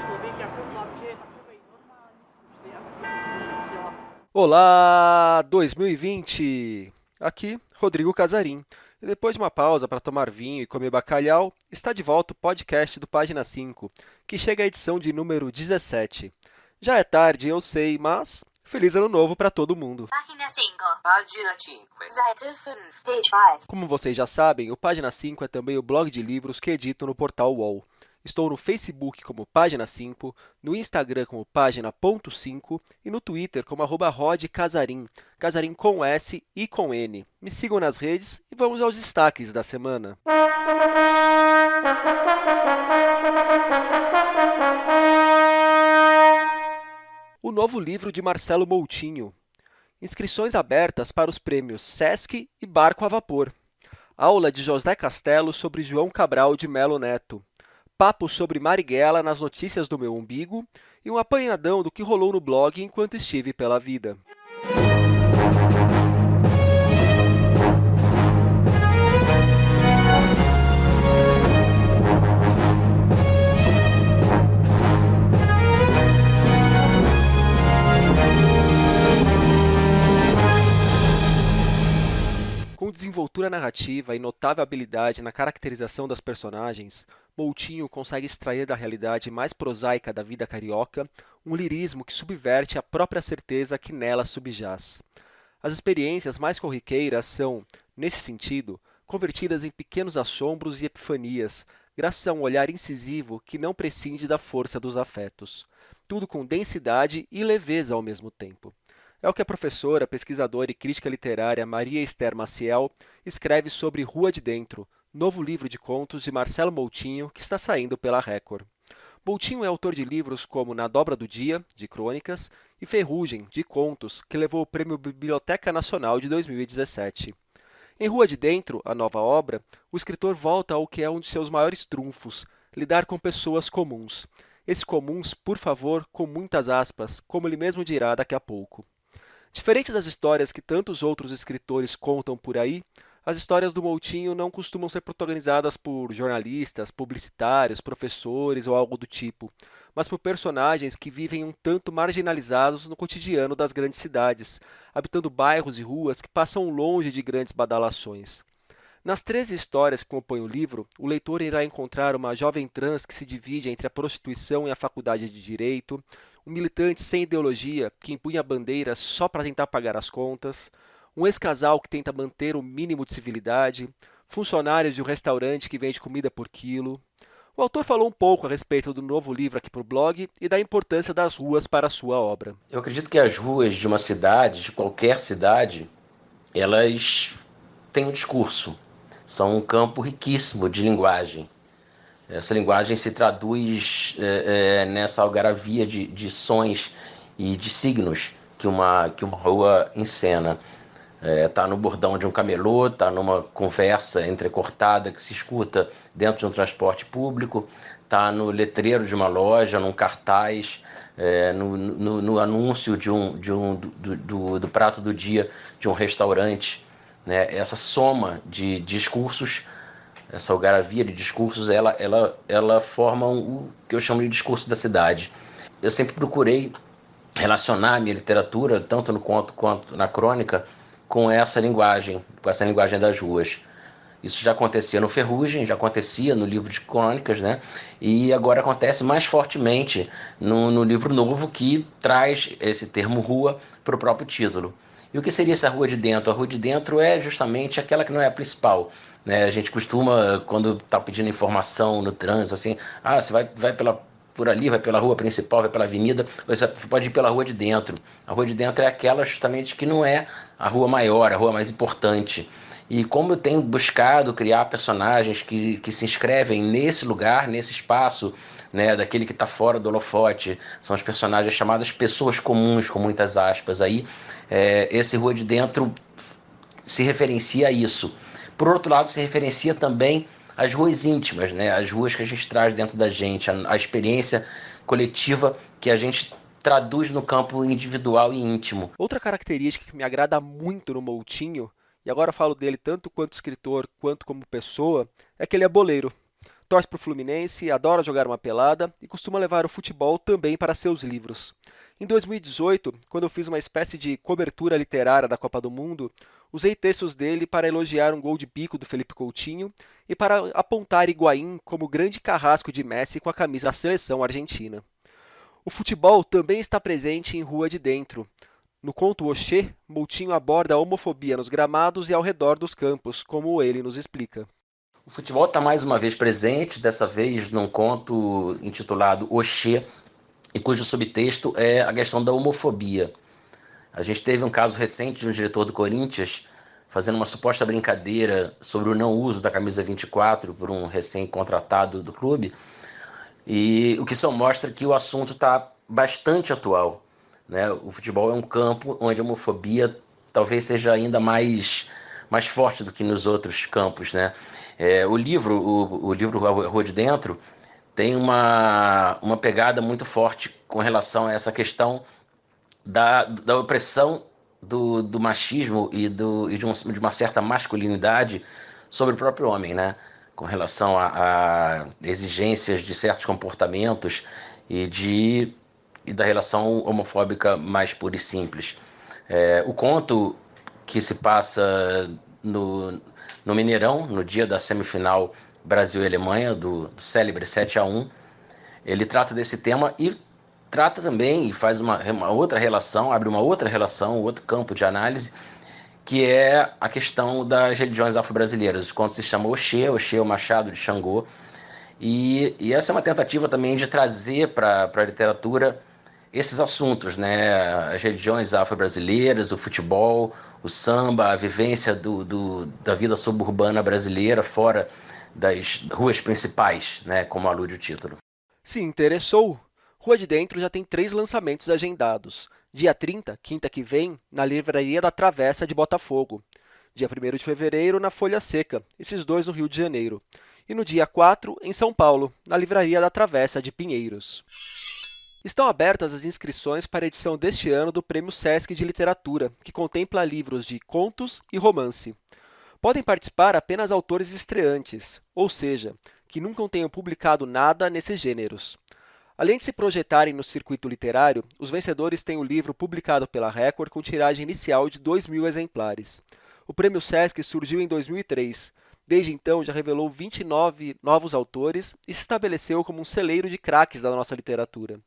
człowiekiem wprawdzie takowej normalnie słusznej, Olá, 2020! Aqui, Rodrigo Casarim. E depois de uma pausa para tomar vinho e comer bacalhau, está de volta o podcast do Página 5, que chega à edição de número 17. Já é tarde, eu sei, mas feliz ano novo para todo mundo. Página 5. Pagina 5. Seite 5. Page 5. Como vocês já sabem, o Página 5 é também o blog de livros que edito no portal UOL. Estou no Facebook como Página 5, no Instagram como Página.5 e no Twitter como @rodcasarim, Casarim com S e com N. Me sigam nas redes e vamos aos destaques da semana. O novo livro de Marcelo Moutinho. Inscrições abertas para os prêmios Sesc e Barco a Vapor. Aula de José Castelo sobre João Cabral de Melo Neto. Papo sobre Marighella nas notícias do meu umbigo e um apanhadão do que rolou no blog enquanto estive pela vida. Com desenvoltura narrativa e notável habilidade na caracterização das personagens, Moutinho consegue extrair da realidade mais prosaica da vida carioca um lirismo que subverte a própria certeza que nela subjaz. As experiências mais corriqueiras são, nesse sentido, convertidas em pequenos assombros e epifanias, graças a um olhar incisivo que não prescinde da força dos afetos. Tudo com densidade e leveza ao mesmo tempo. É o que a professora, pesquisadora e crítica literária Maria Esther Maciel escreve sobre Rua de Dentro, novo livro de contos de Marcelo Moutinho que está saindo pela Record. Moutinho é autor de livros como Na Dobra do Dia, de crônicas, e Ferrugem, de contos, que levou o Prêmio Biblioteca Nacional de 2017. Em Rua de Dentro, a nova obra, o escritor volta ao que é um de seus maiores trunfos, lidar com pessoas comuns. Esses comuns, por favor, com muitas aspas, como ele mesmo dirá daqui a pouco. Diferente das histórias que tantos outros escritores contam por aí, as histórias do Moutinho não costumam ser protagonizadas por jornalistas, publicitários, professores ou algo do tipo, mas por personagens que vivem um tanto marginalizados no cotidiano das grandes cidades, habitando bairros e ruas que passam longe de grandes badalações. Nas 13 histórias que compõem o livro, o leitor irá encontrar uma jovem trans que se divide entre a prostituição e a faculdade de direito, um militante sem ideologia que empunha a bandeira só para tentar pagar as contas, um ex-casal que tenta manter o mínimo de civilidade, funcionários de um restaurante que vende comida por quilo. O autor falou um pouco a respeito do novo livro aqui para o blog e da importância das ruas para a sua obra. Eu acredito que as ruas de uma cidade, de qualquer cidade, elas têm um discurso. São um campo riquíssimo de linguagem. Essa linguagem se traduz nessa algaravia de sons e de signos que uma rua encena. Está no bordão de um camelô, está numa conversa entrecortada que se escuta dentro de um transporte público, está no letreiro de uma loja, num cartaz, no anúncio do prato do dia de um restaurante. Né? Essa soma de discursos, essa algaravia de discursos, ela forma o que eu chamo de discurso da cidade. Eu sempre procurei relacionar a minha literatura, tanto no conto quanto na crônica, com essa linguagem das ruas. Isso já acontecia no Ferrugem, já acontecia no livro de crônicas, né? E agora acontece mais fortemente no livro novo, que traz esse termo rua para o próprio título. E o que seria essa rua de dentro? A rua de dentro é justamente aquela que não é a principal. Né? A gente costuma, quando está pedindo informação no trânsito, assim, você vai por ali, vai pela rua principal, vai pela avenida, você pode ir pela rua de dentro. A rua de dentro é aquela justamente que não é a rua maior, a rua mais importante. E como eu tenho buscado criar personagens que se inscrevem nesse lugar, nesse espaço, né, daquele que está fora do holofote, são os personagens chamadas pessoas comuns, com muitas aspas aí, esse Rua de Dentro se referencia a isso. Por outro lado, se referencia também às ruas íntimas, né, as ruas que a gente traz dentro da gente, a experiência coletiva que a gente traduz no campo individual e íntimo. Outra característica que me agrada muito no Moutinho, e agora falo dele tanto quanto escritor quanto como pessoa, é que ele é boleiro. Torce para o Fluminense, adora jogar uma pelada e costuma levar o futebol também para seus livros. Em 2018, quando eu fiz uma espécie de cobertura literária da Copa do Mundo, usei textos dele para elogiar um gol de bico do Felipe Coutinho e para apontar Higuaín como grande carrasco de Messi com a camisa da seleção argentina. O futebol também está presente em Rua de Dentro. No conto Oxê, Moutinho aborda a homofobia nos gramados e ao redor dos campos, como ele nos explica. O futebol está mais uma vez presente, dessa vez num conto intitulado Oxê, e cujo subtexto é a questão da homofobia. A gente teve um caso recente de um diretor do Corinthians fazendo uma suposta brincadeira sobre o não uso da camisa 24 por um recém-contratado do clube, e o que só mostra que o assunto está bastante atual, né? O futebol é um campo onde a homofobia talvez seja ainda mais forte do que nos outros campos, né? O livro Rua de Dentro tem uma pegada muito forte com relação a essa questão da opressão do machismo e de uma certa masculinidade sobre o próprio homem, né? Com relação a exigências de certos comportamentos e da relação homofóbica mais pura e simples. O conto que se passa no Mineirão, no dia da semifinal Brasil e Alemanha, do célebre 7-1, ele trata desse tema e trata também e faz uma outra relação, abre uma outra relação, outro campo de análise, que é a questão das religiões afro-brasileiras. O conto se chama Oxê, Oxê é o Machado de Xangô, e essa é uma tentativa também de trazer para a literatura esses assuntos, né? As religiões afro-brasileiras, o futebol, o samba, a vivência da vida suburbana brasileira fora das ruas principais, né? Como alude o título. Se interessou, Rua de Dentro já tem 3 lançamentos agendados. Dia 30, quinta que vem, na Livraria da Travessa de Botafogo. Dia 1º de fevereiro, na Folha Seca, esses 2 no Rio de Janeiro. E no dia 4, em São Paulo, na Livraria da Travessa de Pinheiros. Estão abertas as inscrições para a edição deste ano do Prêmio Sesc de Literatura, que contempla livros de contos e romance. Podem participar apenas autores estreantes, ou seja, que nunca tenham publicado nada nesses gêneros. Além de se projetarem no circuito literário, os vencedores têm o livro publicado pela Record com tiragem inicial de 2.000 exemplares. O Prêmio Sesc surgiu em 2003. Desde então, já revelou 29 novos autores e se estabeleceu como um celeiro de craques da nossa literatura.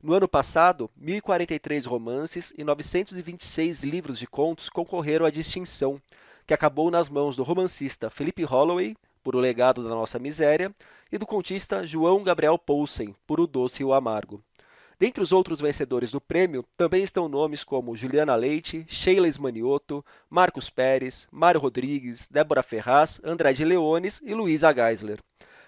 No ano passado, 1.043 romances e 926 livros de contos concorreram à distinção, que acabou nas mãos do romancista Felipe Holloway, por O Legado da Nossa Miséria, e do contista João Gabriel Poulsen, por O Doce e o Amargo. Dentre os outros vencedores do prêmio, também estão nomes como Juliana Leite, Sheila Ismanioto, Marcos Pérez, Mário Rodrigues, Débora Ferraz, Andrade Leones e Luísa Geisler.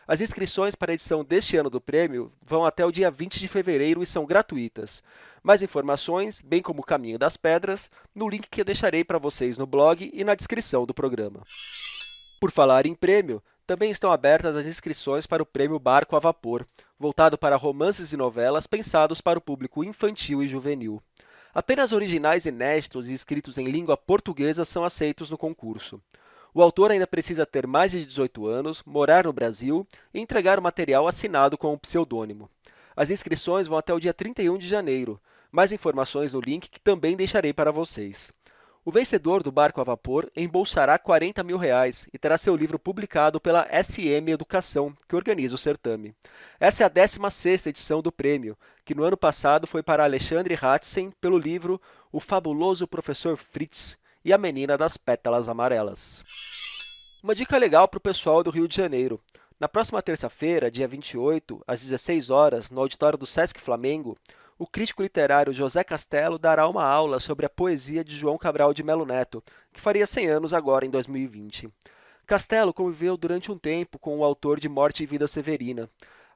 As inscrições para a edição deste ano do prêmio vão até o dia 20 de fevereiro e são gratuitas. Mais informações, bem como o caminho das pedras, no link que eu deixarei para vocês no blog e na descrição do programa. Por falar em prêmio, também estão abertas as inscrições para o Prêmio Barco a Vapor, voltado para romances e novelas pensados para o público infantil e juvenil. Apenas originais inéditos e escritos em língua portuguesa são aceitos no concurso. O autor ainda precisa ter mais de 18 anos, morar no Brasil e entregar o material assinado com um pseudônimo. As inscrições vão até o dia 31 de janeiro. Mais informações no link que também deixarei para vocês. O vencedor do Barco a Vapor embolsará R$40 mil e terá seu livro publicado pela SM Educação, que organiza o certame. Essa é a 16ª edição do prêmio, que no ano passado foi para Alexandre Hatzen pelo livro O Fabuloso Professor Fritz e a Menina das Pétalas Amarelas. Uma dica legal para o pessoal do Rio de Janeiro. Na próxima terça-feira, dia 28, às 16 horas, no auditório do Sesc Flamengo, o crítico literário José Castelo dará uma aula sobre a poesia de João Cabral de Melo Neto, que faria 100 anos agora em 2020. Castelo conviveu durante um tempo com o autor de Morte e Vida Severina.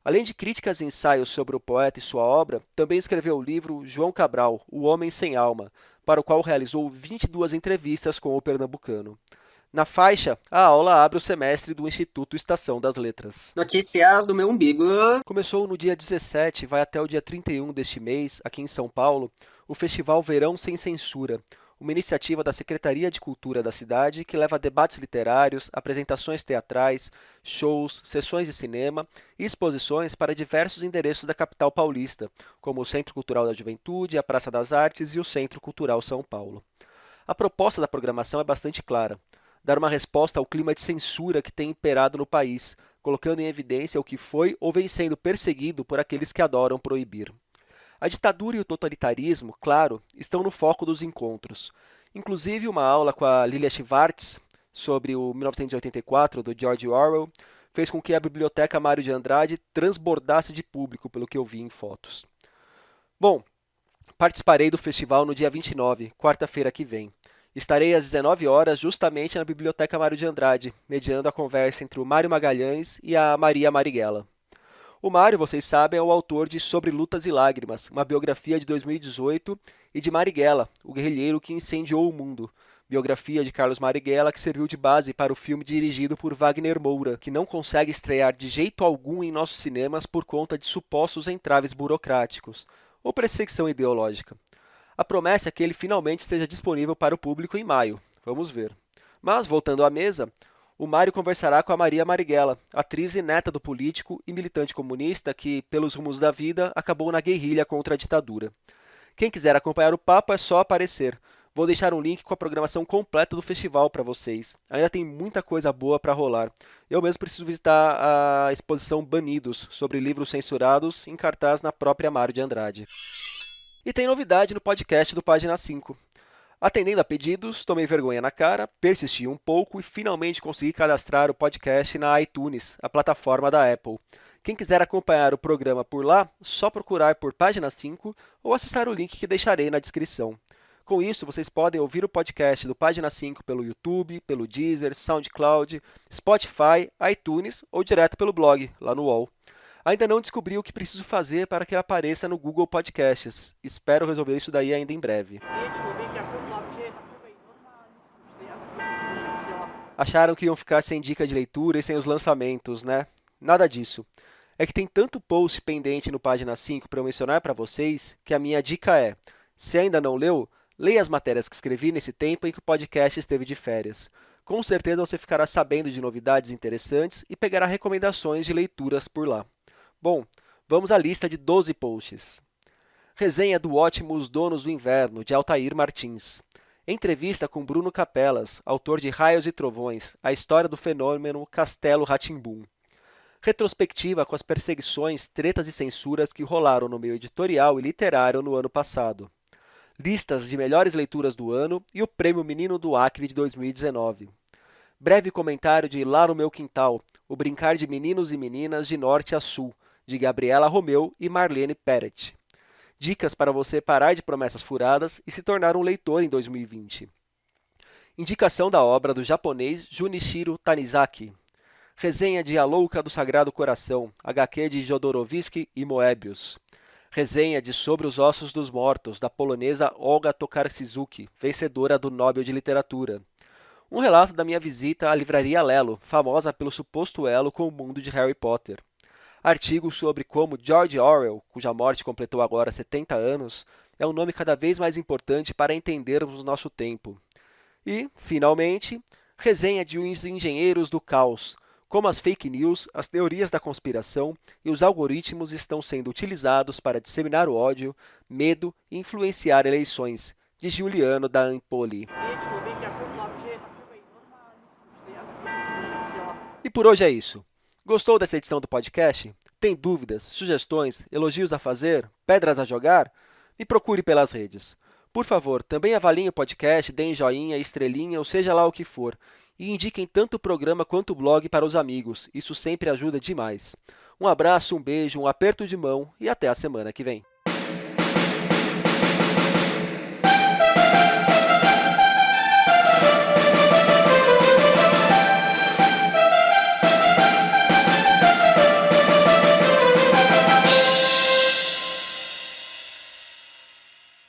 Além de críticas e ensaios sobre o poeta e sua obra, também escreveu o livro João Cabral, O Homem Sem Alma, para o qual realizou 22 entrevistas com o pernambucano. Na faixa, a aula abre o semestre do Instituto Estação das Letras. Notícias do meu umbigo. Começou no dia 17 e vai até o dia 31 deste mês, aqui em São Paulo, o Festival Verão Sem Censura, uma iniciativa da Secretaria de Cultura da cidade que leva debates literários, apresentações teatrais, shows, sessões de cinema e exposições para diversos endereços da capital paulista, como o Centro Cultural da Juventude, a Praça das Artes e o Centro Cultural São Paulo. A proposta da programação é bastante clara: dar uma resposta ao clima de censura que tem imperado no país, colocando em evidência o que foi ou vem sendo perseguido por aqueles que adoram proibir. A ditadura e o totalitarismo, claro, estão no foco dos encontros. Inclusive, uma aula com a Lilia Schwartz sobre o 1984 do George Orwell fez com que a Biblioteca Mário de Andrade transbordasse de público, pelo que eu vi em fotos. Bom, participarei do festival no dia 29, quarta-feira que vem. Estarei às 19 horas justamente na Biblioteca Mário de Andrade, mediando a conversa entre o Mário Magalhães e a Maria Marighella. O Mário, vocês sabem, é o autor de Sobre Lutas e Lágrimas, uma biografia de 2018, e de Marighella, o guerrilheiro que incendiou o mundo, biografia de Carlos Marighella que serviu de base para o filme dirigido por Wagner Moura, que não consegue estrear de jeito algum em nossos cinemas por conta de supostos entraves burocráticos ou perseguição ideológica. A promessa é que ele finalmente esteja disponível para o público em maio. Vamos ver. Mas, voltando à mesa, o Mário conversará com a Maria Marighella, atriz e neta do político e militante comunista que, pelos rumos da vida, acabou na guerrilha contra a ditadura. Quem quiser acompanhar o papo é só aparecer. Vou deixar um link com a programação completa do festival para vocês. Ainda tem muita coisa boa para rolar. Eu mesmo preciso visitar a exposição Banidos, sobre livros censurados, em cartaz na própria Mário de Andrade. E tem novidade no podcast do Página 5. Atendendo a pedidos, tomei vergonha na cara, persisti um pouco e finalmente consegui cadastrar o podcast na iTunes, a plataforma da Apple. Quem quiser acompanhar o programa por lá, só procurar por Página 5 ou acessar o link que deixarei na descrição. Com isso, vocês podem ouvir o podcast do Página 5 pelo YouTube, pelo Deezer, SoundCloud, Spotify, iTunes ou direto pelo blog, lá no UOL. Ainda não descobri o que preciso fazer para que ele apareça no Google Podcasts. Espero resolver isso daí ainda em breve. Acharam que iam ficar sem dica de leitura e sem os lançamentos, né? Nada disso. É que tem tanto post pendente no Página 5 para eu mencionar para vocês que a minha dica é: se ainda não leu, leia as matérias que escrevi nesse tempo em que o podcast esteve de férias. Com certeza você ficará sabendo de novidades interessantes e pegará recomendações de leituras por lá. Bom, vamos à lista de 12 posts. Resenha do ótimo Os Donos do Inverno, de Altair Martins. Entrevista com Bruno Capelas, autor de Raios e Trovões, a história do fenômeno Castelo Rá-Tim-Bum. Retrospectiva com as perseguições, tretas e censuras que rolaram no meio editorial e literário no ano passado. Listas de melhores leituras do ano e o Prêmio Menino do Acre de 2019. Breve comentário de Lá no Meu Quintal, o brincar de meninos e meninas de norte a sul, de Gabriela Romeu e Marlene Peret. Dicas para você parar de promessas furadas e se tornar um leitor em 2020. Indicação da obra do japonês Junichiro Tanizaki. Resenha de A Louca do Sagrado Coração, HQ de Jodorowsky e Moebius. Resenha de Sobre os Ossos dos Mortos, da polonesa Olga Tokarczuk, vencedora do Nobel de Literatura. Um relato da minha visita à Livraria Lelo, famosa pelo suposto elo com o mundo de Harry Potter. Artigo sobre como George Orwell, cuja morte completou agora 70 anos, é um nome cada vez mais importante para entendermos nosso tempo. E, finalmente, resenha de Os Engenheiros do Caos, como as fake news, as teorias da conspiração e os algoritmos estão sendo utilizados para disseminar o ódio, medo e influenciar eleições, de Giuliano da Empoli. E por hoje é isso. Gostou dessa edição do podcast? Tem dúvidas, sugestões, elogios a fazer, pedras a jogar? Me procure pelas redes. Por favor, também avaliem o podcast, deem joinha, estrelinha ou seja lá o que for. E indiquem tanto o programa quanto o blog para os amigos. Isso sempre ajuda demais. Um abraço, um beijo, um aperto de mão e até a semana que vem.